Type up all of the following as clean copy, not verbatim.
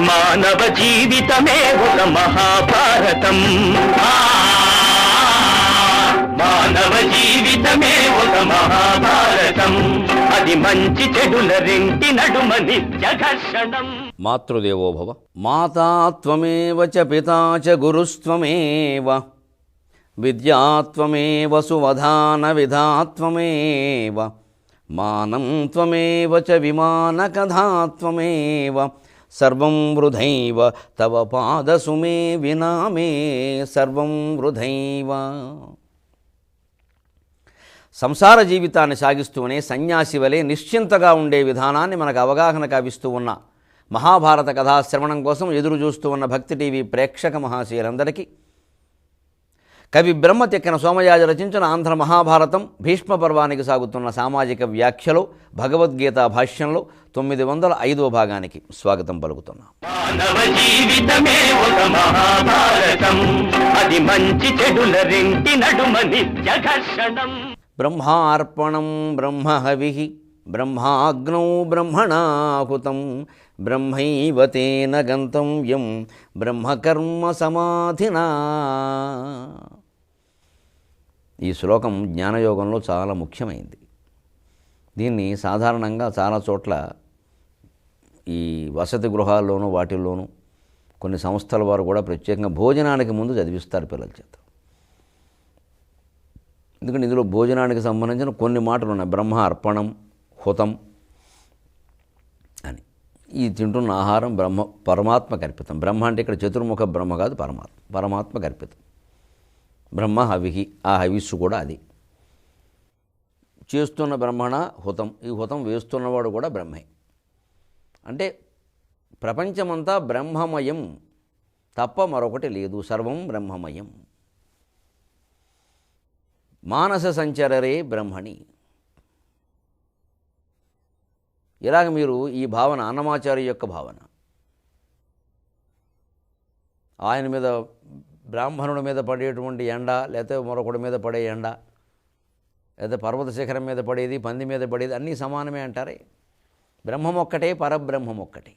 మానవ జీవితమే ఒక మహాభారతం, మానవ జీవితమే ఒక మహాభారతం, అది మంచి చెడుల రెంటి నడుమ నిత్య ఘర్షణం. మాతృదేవోభవ. మాతా త్వమేవ చ పితా చ గురుస్త్వమేవ, విద్యాత్వమేవ సువధాన విధాత్వమేవ, మానం త్వమేవ చ విమానకథాత్వమేవ, సర్వం వృధైవ తవ పాదసుమే వినామే సర్వం వృధైవ. సంసార జీవితాన్ని సాగిస్తూనే సన్యాసి వలె నిశ్చింతగా ఉండే విధానాన్ని మనకు అవగాహన కవిస్తూ ఉన్న మహాభారత కథాశ్రవణం కోసం ఎదురు చూస్తూ ఉన్న భక్తి టీవీ ప్రేక్షక మహాశయులందరికీ కవి బ్రహ్మ తెక్కిన సోమయాజి రచించిన ఆంధ్ర మహాభారతం భీష్మ పర్వానికి సాగుతున్న సామాజిక వ్యాఖ్యలో భగవద్గీత భాష్యంలో 905వ భాగానికి స్వాగతం పలుకుతున్నాం. మానవ జీవితమే ఒక మహాభారతం, అది మంచి చెడుల రెంటి నడుమ నిత్య ఘర్షణం. బ్రహ్మార్పణం బ్రహ్మహవిః బ్రహ్మాగ్నౌ బ్రహ్మణాహుతం బ్రహ్మైవ తేన గంతవ్యం బ్రహ్మకర్మ సమాధినా. ఈ శ్లోకం జ్ఞానయోగంలో చాలా ముఖ్యమైంది. దీన్ని సాధారణంగా చాలా చోట్ల ఈ వసతి గృహాల్లోనూ వాటిల్లోనూ కొన్ని సంస్థల వారు కూడా ప్రత్యేకంగా భోజనానికి ముందు చదివిస్తారు పిల్లల చేత. ఎందుకంటే ఇందులో భోజనానికి సంబంధించిన కొన్ని మాటలు ఉన్నాయి. బ్రహ్మ అర్పణం హుతం అని. ఈ తింటున్న ఆహారం పరమాత్మ కల్పితం. బ్రహ్మ అంటే ఇక్కడ చతుర్ముఖ బ్రహ్మ కాదు, పరమాత్మ కల్పితం. బ్రహ్మ హవిహి, ఆ హవిస్సు కూడా అది. చేస్తున్న బ్రహ్మణ హుతం, ఈ హుతం వేస్తున్నవాడు కూడా బ్రహ్మే. అంటే ప్రపంచమంతా బ్రహ్మమయం తప్ప మరొకటి లేదు, సర్వం బ్రహ్మమయం. మానస సంచరరే బ్రహ్మణి. ఇలాగ మీరు ఈ భావన అన్నమాచార్య యొక్క భావన, ఆయన మీద బ్రాహ్మణుడి మీద పడేటువంటి ఎండ, లేకపోతే మరొకటి మీద పడే ఎండ, లేదా పర్వత శిఖరం మీద పడేది, పంది మీద పడేది అన్నీ సమానమే అంటారే. బ్రహ్మం ఒక్కటే, పరబ్రహ్మం ఒక్కటే.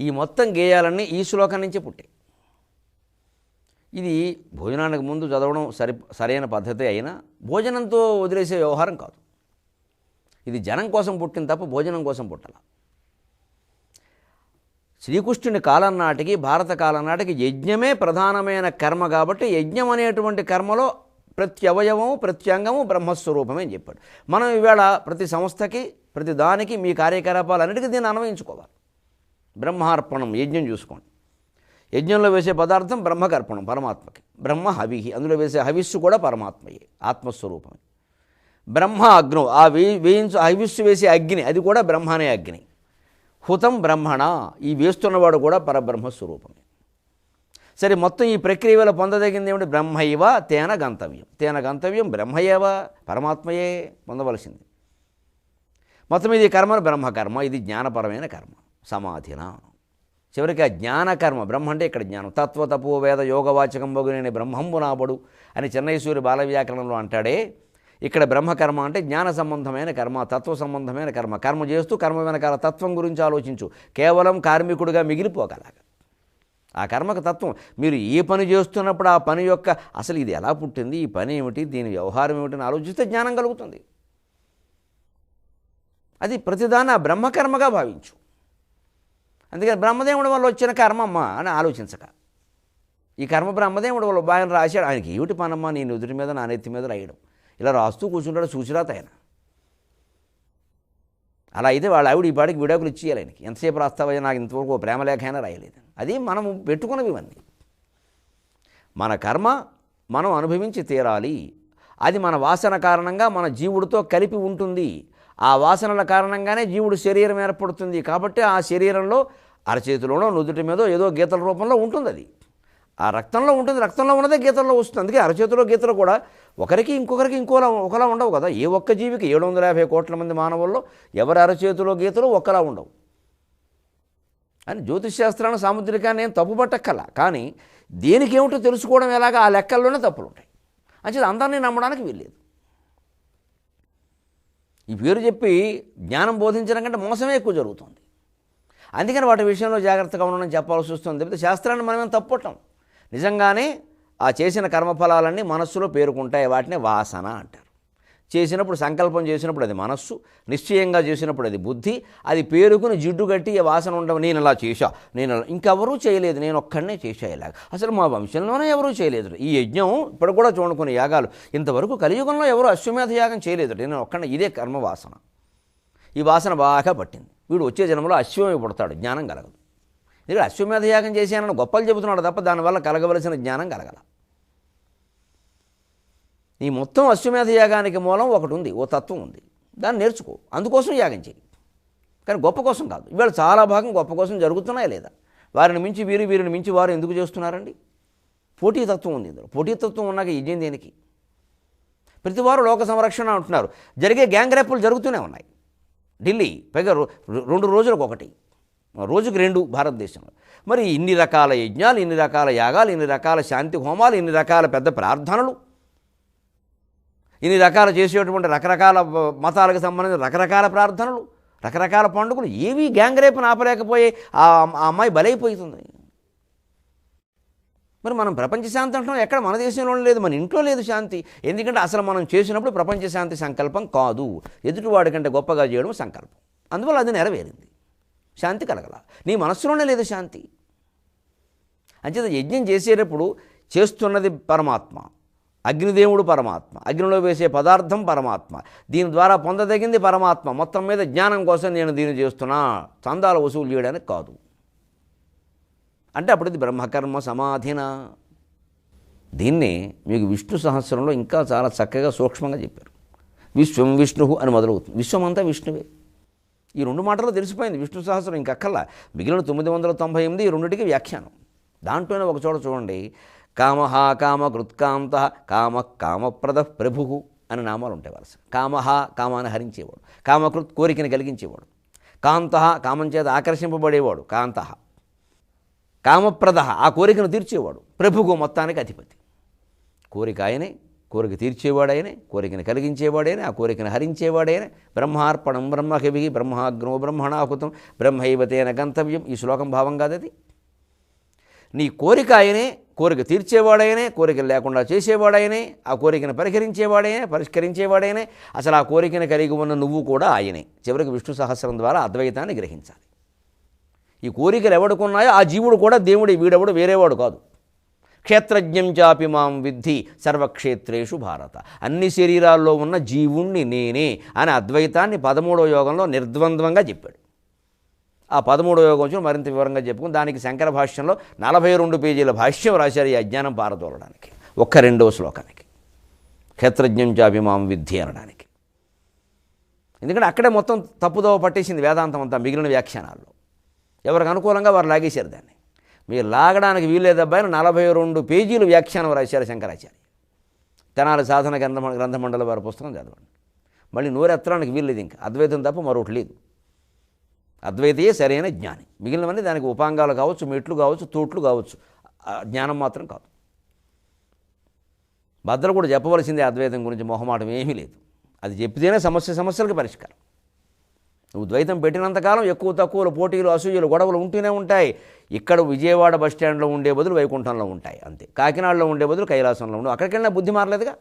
ఈ మొత్తం గేయాలన్నీ ఈ శ్లోకం నుంచి పుట్టాయి. ఇది భోజనానికి ముందు చదవడం సరైన పద్ధతి అయినా భోజనంతో వదిలేసే వ్యవహారం కాదు. ఇది జనం కోసం పుట్టింది తప్ప భోజనం కోసం పుట్టాల. శ్రీకృష్ణుని కాలం నాటికి, భారత కాలం నాటికి యజ్ఞమే ప్రధానమైన కర్మ కాబట్టి యజ్ఞం అనేటువంటి కర్మలో ప్రతి అవయవము ప్రతి అంగము బ్రహ్మస్వరూపమే అని చెప్పాడు. మనం ఈవేళ ప్రతి సంస్థకి ప్రతి దానికి మీ కార్యకలాపాలన్నిటికీ దీన్ని అన్వయించుకోవాలి. బ్రహ్మార్పణం యజ్ఞం చూసుకోండి. యజ్ఞంలో వేసే పదార్థం బ్రహ్మకర్పణం పరమాత్మకి. బ్రహ్మ హవిహి, అందులో వేసే హవిస్సు కూడా పరమాత్మయే, ఆత్మస్వరూపమే. బ్రహ్మ అగ్నం, ఆ హవిస్సు వేసే అగ్ని అది కూడా బ్రహ్మనే అగ్ని. హుతం బ్రహ్మణ, ఈ వేస్తున్నవాడు కూడా పరబ్రహ్మస్వరూపమే. సరే, మొత్తం ఈ ప్రక్రియ వల్ల పొందదగింది ఏమిటి? బ్రహ్మైవ తేన గంతవ్యం. తేన గంతవ్యం బ్రహ్మయేవ, పరమాత్మయే పొందవలసింది. మొత్తం ఇది కర్మ బ్రహ్మకర్మ, ఇది జ్ఞానపరమైన కర్మ సమాధిన. చివరికి ఆ జ్ఞానకర్మ, బ్రహ్మ అంటే ఇక్కడ జ్ఞానం. తత్వ తపో వేద యోగవాచకం బొగునేని బ్రహ్మంబు నాబడు అని చెన్నైసూరి బాల వ్యాకరణంలో అంటాడే. ఇక్కడ బ్రహ్మకర్మ అంటే జ్ఞాన సంబంధమైన కర్మ, తత్వ సంబంధమైన కర్మ. కర్మ చేస్తూ కర్మ వెనకాల తత్వం గురించి ఆలోచించు. కేవలం కార్మికుడిగా మిగిలిపోగలగ. ఆ కర్మకు తత్వం, మీరు ఏ పని చేస్తున్నప్పుడు ఆ పని యొక్క అసలు ఇది ఎలా పుట్టింది, ఈ పని ఏమిటి, దీని వ్యవహారం ఏమిటని ఆలోచిస్తే జ్ఞానం కలుగుతుంది. అది ప్రతిదాన్ని ఆ బ్రహ్మకర్మగా భావించు. అందుకని బ్రహ్మదేవుడి వల్ల వచ్చిన కర్మమ్మ అని ఆలోచించక, ఈ కర్మ బ్రహ్మదేవుడి వల్ల బాగా రాశాడు, ఆయనకి ఏమిటి పనమ్మ నీ నుదుటి మీద నా నెత్తి మీద రాయడం, ఇలా రాస్తూ కూర్చుంటాడు చూసిరాత ఆయన. అలా అయితే వాళ్ళ ఆవిడ ఈ పాటికి విడాకులు ఇచ్చేయాలి ఆయనకి. ఎంతసేపు రాస్తావయ్యా, నాకు ఇంతవరకు ప్రేమలేఖ అయినా రాయలేదు. అది మనం పెట్టుకున్నవి ఇవన్నీ. మన కర్మ మనం అనుభవించి తీరాలి. అది మన వాసన కారణంగా మన జీవుడితో కలిపి ఉంటుంది. ఆ వాసనల కారణంగానే జీవుడు శరీరం ఏర్పడుతుంది. కాబట్టి ఆ శరీరంలో అరచేతిలోనో నుదుటి మీదో ఏదో గీతల రూపంలో ఉంటుంది. అది ఆ రక్తంలో ఉంటుంది, రక్తంలో ఉన్నదే గీతల్లో వస్తుంది. అందుకే అరచేతిలో గీతలు కూడా ఒకరికి ఇంకొకరికి ఒకలా ఉండవు కదా. ఏ ఒక్క జీవికి 750 కోట్ల మంది మానవుల్లో ఎవరి అరచేతిలో గీతలు ఒక్కలా ఉండవు అని జ్యోతిష్శాస్త్రాన్ని సాముద్రికాన్ని ఏం తప్పుపట్టక్కల. కానీ దేనికి ఏమిటో తెలుసుకోవడం ఎలాగా ఆ లెక్కల్లోనే తప్పులు ఉంటాయి. అంటే అందరినీ నమ్మడానికి వీల్లేదు. ఈ పేరు చెప్పి జ్ఞానం బోధించడం కంటే మోసమే ఎక్కువ జరుగుతుంది. అందుకని వాటి విషయంలో జాగ్రత్తగా ఉండడం చెప్పాల్సి వస్తుంది. లేకపోతే శాస్త్రాన్ని మనమేం తప్పటం. నిజంగానే ఆ చేసిన కర్మఫలాలన్నీ మనస్సులో పేరుకుంటాయి. వాటిని వాసన అంటారు. చేసినప్పుడు సంకల్పం చేసినప్పుడు అది మనస్సు, నిశ్చయంగా చేసినప్పుడు అది బుద్ధి. అది పేరుకుని జిడ్డు కట్టి వాసన ఉండవు. నేను ఇలా చేశా, నేను ఇంకెవరూ చేయలేదు, నేను ఒక్కడనే చేశా ఇలాగ. అసలు మా వంశంలోనే ఎవరూ చేయలేదు. ఈ యజ్ఞం ఇప్పుడు కూడా చూడుకునే యాగాలు ఇంతవరకు కలియుగంలో ఎవరు అశ్వమేధ యాగం చేయలేదు. నేను ఒక్కడనే. ఇదే కర్మవాసన. ఈ వాసన బాగా పట్టింది. వీడు వచ్చే జన్మలో అశ్వమే పుడతాడు, జ్ఞానం కలగదు. ఇక్కడ అశ్వమేధ యాగం చేశానని గొప్పలు చెబుతున్నాడు తప్ప దానివల్ల కలగవలసిన జ్ఞానం కలగల. ఈ మొత్తం అశ్వమేధ యాగానికి మూలం ఒకటి ఉంది, ఓ తత్వం ఉంది. దాన్ని నేర్చుకో, అందుకోసం యాగం చేయి. కానీ గొప్ప కోసం కాదు. ఇవాళ చాలా భాగం గొప్ప కోసం జరుగుతున్నాయా లేదా? వారిని మించి వీరిని మించి వారు ఎందుకు చేస్తున్నారండి? పోటీతత్వం ఉంది ఇందులో. పోటీతత్వం ఉన్నాక యజ్ఞం దేనికి? ప్రతి వారు లోక సంరక్షణ అంటున్నారు. జరిగే గ్యాంగ్ రేపులు జరుగుతూనే ఉన్నాయి. ఢిల్లీ పైగా 2 రోజులకు ఒకటి, రోజుకి 2 భారతదేశంలో. మరి ఇన్ని రకాల యజ్ఞాలు, ఇన్ని రకాల యాగాలు, ఇన్ని రకాల శాంతి హోమాలు, ఇన్ని రకాల పెద్ద ప్రార్థనలు, ఇన్ని రకాల చేసేటువంటి రకరకాల మతాలకు సంబంధించిన రకరకాల ప్రార్థనలు, రకరకాల పండుగలు, ఏవి గ్యాంగ్ రేపును ఆపలేకపోయే ఆ అమ్మాయి బలైపోతుంది. మరి మనం ప్రపంచ శాంతి అంటున్నాం. ఎక్కడ మన దేశంలో లేదు, మన ఇంట్లో లేదు శాంతి. ఎందుకంటే అసలు మనం చేసినప్పుడు ప్రపంచ శాంతి సంకల్పం కాదు, ఎదుటివాడి కంటే గొప్పగా చేయడం సంకల్పం. అందువల్ల అది నెరవేరింది, శాంతి కలగల. నీ మనస్సులోనే లేదు శాంతి. అంచేత యజ్ఞం చేసేటప్పుడు చేస్తున్నది పరమాత్మ, అగ్నిదేవుడు పరమాత్మ, అగ్నిలో వేసే పదార్థం పరమాత్మ, దీని ద్వారా పొందదగింది పరమాత్మ. మొత్తం మీద జ్ఞానం కోసం నేను దీన్ని చేస్తున్నా, చందాలు వసూలు చేయడానికి కాదు అంటే అప్పుడు ఇది బ్రహ్మకర్మ సమాధిన. దీన్నే మీకు విష్ణు సహస్రంలో ఇంకా చాలా చక్కగా సూక్ష్మంగా చెప్పారు. విశ్వం విష్ణు అని మొదలవుతుంది. విశ్వం అంతా విష్ణువే. ఈ 2 మాటల్లో తెలిసిపోయింది విష్ణు సహస్రం. ఇంకక్కల్లా మిగిలిన 998 ఈ 2టికి వ్యాఖ్యానం. దాంట్లోనే ఒక చోట చూడండి, కామః కామకృత్కాంత కామ కామప్రద ప్రభు అని నామాలు ఉంటాయి వరుస. కామః కామాన్ని హరించేవాడు, కామకృత్ కోరికని కలిగించేవాడు, కాంతః కామం చేత ఆకర్షింపబడేవాడు కాంతః, కామప్రద ఆ కోరికను తీర్చేవాడు, ప్రభువు మొత్తానికి అధిపతి. కోరిక ఆయనే, కోరిక తీర్చేవాడైనే, కోరికను కలిగించేవాడైనే, ఆ కోరికను హరించేవాడైనే. బ్రహ్మార్పణం బ్రహ్మకవి బ్రహ్మాగ్నో బ్రహ్మణాహుతం బ్రహ్మైవతేన గంతవ్యం. ఈ శ్లోకం భావం కాదది. నీ కోరిక ఆయనే, కోరిక తీర్చేవాడైనే, కోరికలు లేకుండా చేసేవాడైనే, ఆ కోరికను పరిష్కరించేవాడైనే. అసలు ఆ కోరికను కలిగి ఉన్న నువ్వు కూడా ఆయనే. చివరికి విష్ణు సహస్రం ద్వారా అద్వైతాన్ని గ్రహించాలి. ఈ కోరికలు ఎవడుకున్నాయో ఆ జీవుడు కూడా దేవుడి, వీడెవడు వేరేవాడు కాదు. క్షేత్రజ్ఞం చాపి మాం విద్ధి సర్వక్షేత్రేషు భారత. అన్ని శరీరాల్లో ఉన్న జీవుణ్ణి నేనే అని అద్వైతాన్ని 13వ యోగంలో నిర్ద్వంద్వంగా చెప్పాడు. ఆ 13వ యోగం వచ్చి మరింత వివరంగా చెప్పుకుని దానికి శంకర భాష్యంలో 42 పేజీల భాష్యం రాశారు ఈ అజ్ఞానం పారదోలడానికి, ఒక్క 2వ శ్లోకానికి, క్షేత్రజ్ఞం చాపి మాం విద్ధి అనడానికి. ఎందుకంటే అక్కడే మొత్తం తప్పుదోవ పట్టేసింది వేదాంతం అంతా. మిగిలిన వ్యాఖ్యానాల్లో ఎవరికి అనుకూలంగా వారు లాగేశారు దాన్ని. మీరు లాగడానికి వీల్లేదబ్బాయిని 42 పేజీలు వ్యాఖ్యానం రాశారు శంకరాచార్య. తెనాలి సాధన గ్రంథమండలి వారి పుస్తకం చదవండి. మళ్ళీ నోరెత్తడానికి వీల్లేదు. ఇంకా అద్వైతం తప్ప మరొకటి లేదు. అద్వైతయే సరైన జ్ఞాని. మిగిలినవన్నీ దానికి ఉపాంగాలు కావచ్చు, మెట్లు కావచ్చు, తోట్లు కావచ్చు, జ్ఞానం మాత్రం కాదు. బద్దలు కూడా చెప్పవలసిందే అద్వైతం గురించి, మొహమాటం ఏమీ లేదు. అది చెప్తేనే సమస్యలకు పరిష్కారం. నువ్వు ద్వైతం పెట్టినంతకాలం ఎక్కువ తక్కువలు, పోటీలు, అసూయలు, గొడవలు ఉంటూనే ఉంటాయి. ఇక్కడ విజయవాడ బస్టాండ్లో ఉండే బదులు వైకుంఠంలో ఉంటాయి అంతే. కాకినాడలో ఉండే బదులు కైలాసంలో ఉండే. అక్కడికి వెళ్ళినా బుద్ధి మారలేదుగా.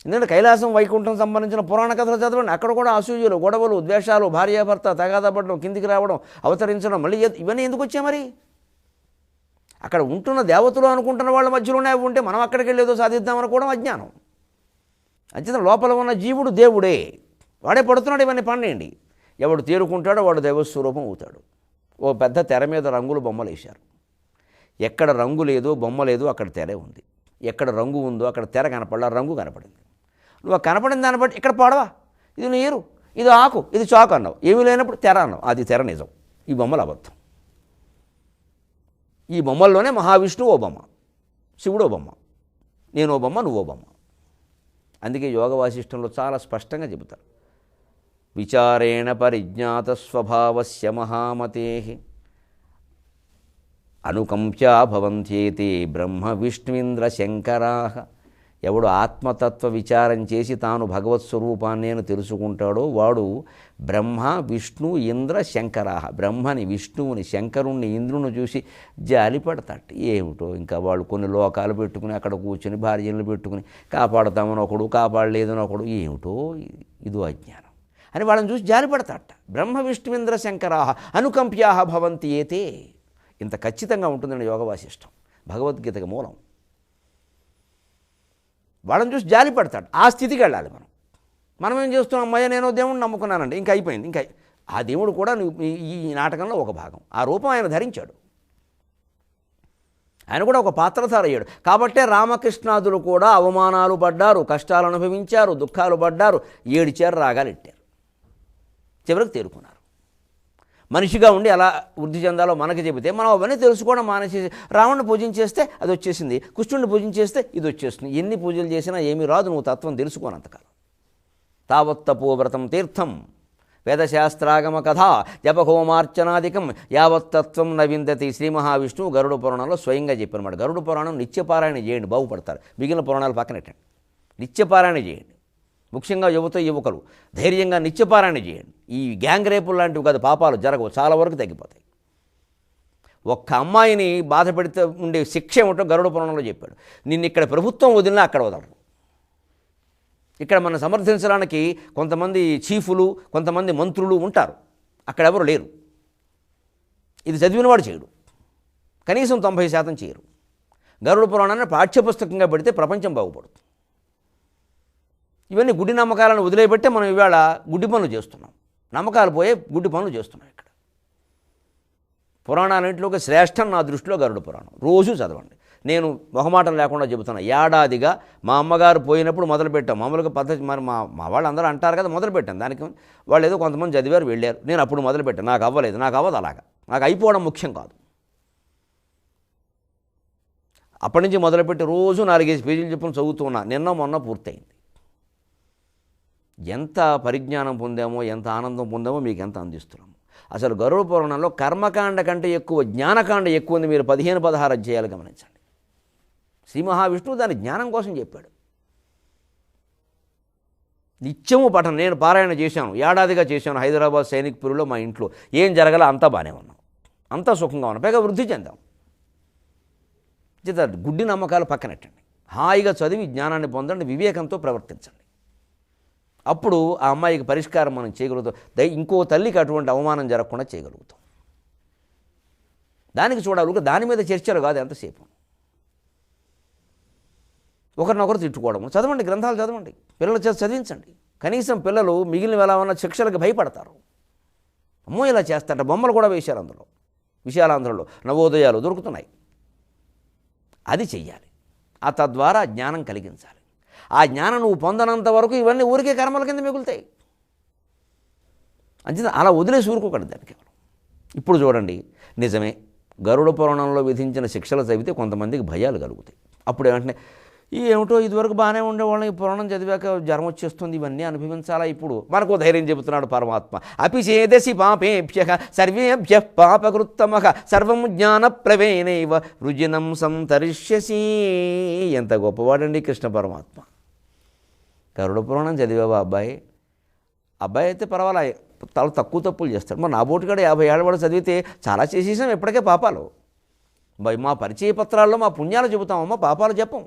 ఎందుకంటే కైలాసం వైకుంఠం సంబంధించిన పురాణ కథలు చదవండి. అక్కడ కూడా అసూయలు, గొడవలు, ద్వేషాలు, భార్యాభర్త తగాదపడడం, కిందికి రావడం, అవతరించడం, మళ్ళీ ఇవన్నీ ఎందుకు వచ్చాయి? మరి అక్కడ ఉంటున్న దేవతలు అనుకుంటున్న వాళ్ళ మధ్యలోనే అవి ఉంటే మనం అక్కడికి వెళ్ళేదో సాధిద్దామనుకోవడం అజ్ఞానం. అంచేత లోపల ఉన్న జీవుడు దేవుడే, వాడే పడుతున్నాడు. ఇవన్నీ పండేయండి. ఎవడు తేరుకుంటాడో వాడు దైవస్వరూపం అవుతాడు. ఓ పెద్ద తెర మీద రంగులు బొమ్మలు వేశారు. ఎక్కడ రంగు లేదో, బొమ్మ లేదో అక్కడ తెరే ఉంది. ఎక్కడ రంగు ఉందో అక్కడ తెర కనపడలా, రంగు కనపడింది. నువ్వు కనపడిన దాన్ని బట్టి ఇక్కడ పడవా, ఇది నీరు, ఇది ఆకు, ఇది చాకు అన్నావు. ఏమీ లేనప్పుడు తెర అన్నావు. అది తెర నిజం, ఈ బొమ్మలు అబద్ధం. ఈ బొమ్మల్లోనే మహావిష్ణువు ఓ బొమ్మ, శివుడు ఓ బొమ్మ, నేను ఓ బొమ్మ, నువ్వో బొమ్మ. అందుకే యోగ వాసిష్టంలో చాలా స్పష్టంగా చెబుతారు, విచారేణ పరిజ్ఞాత స్వభావస్య మహామతే అనుకంప్యా భవంత్యేతే బ్రహ్మ విష్ణుంద్ర శంకరా. ఎవడు ఆత్మతత్వ విచారం చేసి తాను భగవత్ స్వరూపాన్ని నేను తెలుసుకుంటాడో వాడు బ్రహ్మ విష్ణు ఇంద్ర శంకరా. బ్రహ్మని, విష్ణువుని, శంకరుణ్ణి, ఇంద్రుని చూసి జాలిపడతాడు. ఏమిటో ఇంకా వాళ్ళు కొన్ని లోకాలు పెట్టుకుని అక్కడ కూర్చొని భార్యలను పెట్టుకుని కాపాడుతామని ఒకడు, కాపాడలేదని ఒకడు, ఏమిటో ఇదో అజ్ఞానం అని వాళ్ళని చూసి జాలిపడతాట. బ్రహ్మ విష్ణుంద్ర శంకరా అనుకంప్యా భవంతి ఏతే. ఇంత ఖచ్చితంగా ఉంటుందండి యోగ వాసిష్టం, భగవద్గీతకి మూలం. వాళ్ళని చూసి జాలి పడతాడు. ఆ స్థితికి వెళ్ళాలి మనం. మనం ఏం చేస్తున్నాం, అమ్మయ్య నేను దేవుడిని నమ్ముకున్నానండి, ఇంకా అయిపోయింది. ఇంకా ఆ దేవుడు కూడా ఈ నాటకంలో ఒక భాగం. ఆ రూపం ఆయన ధరించాడు, ఆయన కూడా ఒక పాత్రధార అయ్యాడు. కాబట్టే రామకృష్ణాదులు కూడా అవమానాలు పడ్డారు, కష్టాలు అనుభవించారు, దుఃఖాలు పడ్డారు, ఏడిచారు, రాగాలు ఎట్టారు, చివరికి తేరుకున్నారు. మనిషిగా ఉండి ఎలా వృద్ధి చెందాలో మనకి చెబితే మనం అవన్నీ తెలుసుకోవడం మానేసి రావణ్ణి పూజించేస్తే అది వచ్చేసింది, కృష్ణుడిని పూజించేస్తే ఇది వచ్చేస్తుంది. ఎన్ని పూజలు చేసినా ఏమీ రాదు నువ్వు తత్వం తెలుసుకోనంతకాలం. తావత్తపోవ్రతం తీర్థం వేదశాస్త్రాగమ కథ జపహోమార్చనాదికం యావత్తత్వం నవిందతి. శ్రీ మహావిష్ణువు గరుడ పురాణంలో స్వయంగా చెప్పినమాట. గరుడ పురాణం నిత్యపారాయణ చేయండి, బాగుపడతారు. మిగిలిన పురాణాలు పక్కనెట్టండి, నిత్యపారాయణ చేయండి. ముఖ్యంగా యువకులు ధైర్యంగా నిత్యపారాయణ చేయండి. ఈ గ్యాంగ్ రేపులు లాంటివి కాదు, పాపాలు జరగవు, చాలా వరకు తగ్గిపోతాయి. ఒక్క అమ్మాయిని బాధ పెడితే ఉండే శిక్ష ఏమిటో గరుడ పురాణంలో చెప్పాడు. నిన్ను ఇక్కడ ప్రభుత్వం వదిలినా అక్కడ వదలరు. ఇక్కడ మనం సమర్థించడానికి కొంతమంది చీఫులు, కొంతమంది మంత్రులు ఉంటారు, అక్కడ ఎవరు లేరు. ఇది చదివినవాడు చేయడు, కనీసం 90% చేయరు. గరుడ పురాణాన్ని పాఠ్యపుస్తకంగా పెడితే ప్రపంచం బాగుపడుతుంది. ఇవన్నీ గుడ్డి నమ్మకాలను వదిలేబట్టే మనం ఇవాళ గుడ్డి పనులు చేస్తున్నాం, నమ్మకాలు పోయే గుడ్డి పనులు చేస్తున్నాం. ఇక్కడ పురాణాలన్నింటిలోకి శ్రేష్టం నా దృష్టిలో గరుడ పురాణం. రోజు చదవండి. నేను మొహమాటం లేకుండా చెబుతున్నా. ఏడాదిగా మా అమ్మగారు పోయినప్పుడు మొదలుపెట్టాం. మామూలుగా పద్ధతి మరి మా వాళ్ళు అందరూ అంటారు కదా, మొదలుపెట్టాను. దానికి వాళ్ళు ఏదో కొంతమంది చదివారు, వెళ్ళారు. నేను అప్పుడు మొదలుపెట్టాను. నాకు అవ్వలేదు, నాకు అవ్వదు అలాగా. నాకు అయిపోవడం ముఖ్యం కాదు. అప్పటి నుంచి మొదలుపెట్టి రోజు 4-5 పేజీలు చెప్పుకుని చదువుతున్నా. నిన్న మొన్న పూర్తయింది. ఎంత పరిజ్ఞానం పొందామో, ఎంత ఆనందం పొందామో మీకు ఎంత అందిస్తున్నాము. అసలు గరుడ పురాణంలో కర్మకాండ కంటే ఎక్కువ జ్ఞానకాండ ఎక్కువ ఉంది. మీరు 15-16 అధ్యాయాలు గమనించండి. శ్రీ మహావిష్ణువు దాని జ్ఞానం కోసం చెప్పాడు. నిత్యము పఠనం. నేను పారాయణ చేశాను, ఏడాదిగా చేశాను. హైదరాబాద్ సైనిక్పురిలో మా ఇంట్లో ఏం జరగాల అంతా బాగానే ఉన్నాం, అంతా సుఖంగా ఉన్నాం, పైగా వృద్ధి చెందాం. గుడ్డి నమ్మకాలు పక్కనెట్టండి, హాయిగా చదివి జ్ఞానాన్ని పొందండి, వివేకంతో ప్రవర్తించండి. అప్పుడు ఆ అమ్మాయికి పరిష్కారం మనం చేయగలుగుతాం. ఇంకో తల్లికి అటువంటి అవమానం జరగకుండా చేయగలుగుతాం. దానికి చూడాలి, దాని మీద చర్చలు కాదు ఎంతసేపు. ఒకరినొకరు తిట్టుకోవడం. చదవండి, గ్రంథాలు చదవండి, పిల్లల చేత చదివించండి. కనీసం పిల్లలు మిగిలిన ఎలా ఉన్న శిక్షలకు భయపడతారు. అమ్మో ఇలా చేస్తారట. బొమ్మలు కూడా వేశారు అందులో, విశాలాంధ్రలో నవోదయాలు దొరుకుతున్నాయి. అది చెయ్యాలి. ఆ తద్వారా జ్ఞానం కలిగించాలి. ఆ జ్ఞానం నువ్వు పొందనంత వరకు ఇవన్నీ ఊరికే కర్మల కింద మిగులుతాయి. అంతే, అలా వదిలేసి ఊరుకోకండి దానికి. ఇప్పుడు చూడండి, నిజమే గరుడ పురాణంలో విధించిన శిక్షలు చదివితే కొంతమందికి భయాలు కలుగుతాయి. అప్పుడు ఏమంటే ఏమిటో ఇదివరకు బాగానే ఉండేవాళ్ళం, ఈ పురాణం చదివాక జ్వరం వచ్చేస్తుంది, ఇవన్నీ అనుభవించాలా. ఇప్పుడు మనకు ధైర్యం చెబుతున్నాడు పరమాత్మ. అపిచేదసి పాపేభ్యః సర్వేభ్యః పాపకృత్తమః సర్వం జ్ఞానప్రవేణైవ వృజినం సంతరిష్యసి. ఎంత గొప్పవాడండి కృష్ణ పరమాత్మ. గరుడ పురాణం చదివావా అబ్బాయి? అబ్బాయి అయితే పర్వాలే, చాలా తక్కువ తప్పులు చేస్తాడు. మరి నా బోటుగాడు 50 ఏళ్ళ వాడు చదివితే చాలా చేసేసాం, ఎప్పటికే పాపాలు. మా పరిచయ పత్రాల్లో మా పుణ్యాలు చెబుతామమ్మా, పాపాలు చెప్పం.